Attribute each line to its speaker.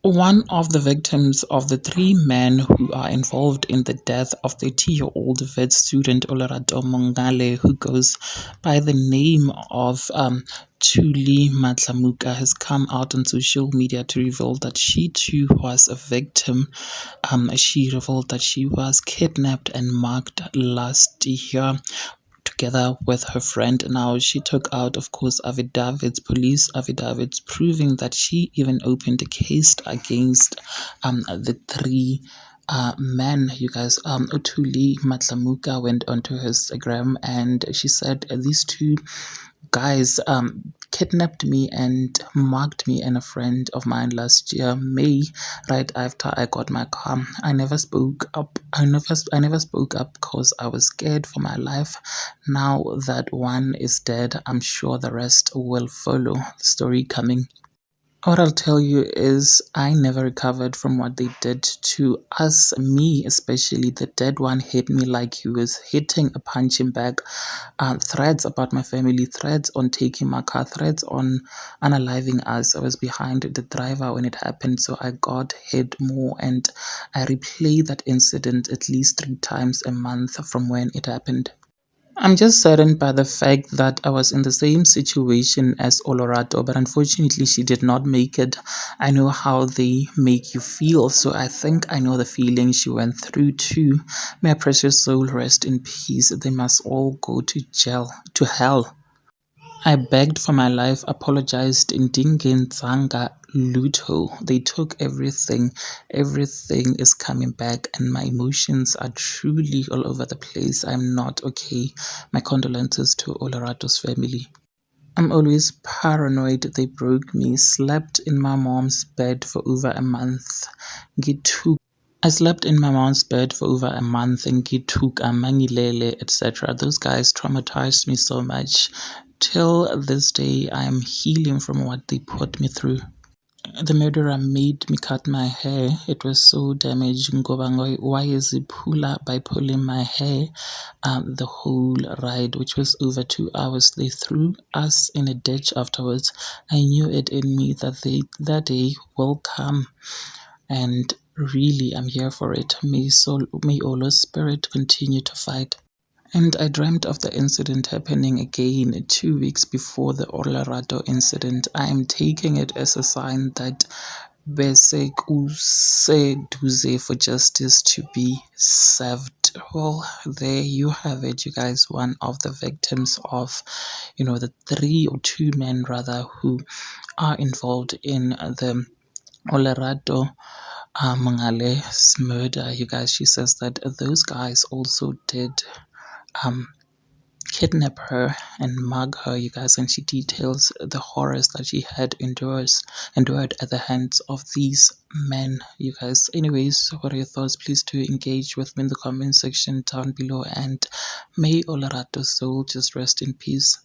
Speaker 1: One of the victims of the three men who are involved in the death of the 30-year-old vet student Olerato Mongale, who goes by the name of Thuli Matlamuka, has come out on social media to reveal that she too was a victim. She revealed that she was kidnapped and mugged last year together with her friend. Now, she took out, of course, affidavits, police affidavits, proving that she even opened a case against the three men. You guys, Utuli Matlamuka went onto her Instagram and she said these two guys kidnapped me and mugged me and a friend of mine last year May, right after I got my car. I never spoke up. I never spoke up because I was scared for my life. Now that one is dead, I'm sure the rest will follow. The story coming. What I'll tell you is, I never recovered from what they did to us, me especially. The dead one hit me like he was hitting a punching bag. Threats about my family, threats on taking my car, threats on unaliving us. I was behind the driver when it happened, so I got hit more, and I replay that incident at least 3 times a month from when it happened. I'm just saddened by the fact that I was in the same situation as Olorado, but unfortunately she did not make it. I know how they make you feel, so I think I know the feeling she went through too. May her precious soul rest in peace. They must all go to jail, to hell. I begged for my life, apologized in Zanga Luto. They took everything. Everything is coming back, and my emotions are truly all over the place. I'm not okay. My condolences to Olerado's family. I'm always paranoid. They broke me. Slept in my mom's bed for over a month. I slept in my mom's bed for over a month and took Amangilele, etc. Those guys traumatized me so much. Till this day, I am healing from what they put me through. The murderer made me cut my hair. It was so damaging. Ngoba why is he by pulling my hair the whole ride, which was over 2 hours? They threw us in a ditch afterwards. I knew it in me that that day will come, and really I'm here for it. May Ola's spirit continue to fight. And I dreamt of the incident happening again 2 weeks before the Olorado incident. I am taking it as a sign that bese kuseduze for justice to be served. Well, there you have it, you guys. One of the victims of, the three or two men rather who are involved in the Olorado Mangale's murder. You guys, she says that those guys also did um kidnap her and mug her, you guys, and she details the horrors that she had endured at the hands of these men, you guys. Anyways, what are your thoughts? Please do engage with me in the comment section down below, and may Olarato's soul just rest in peace.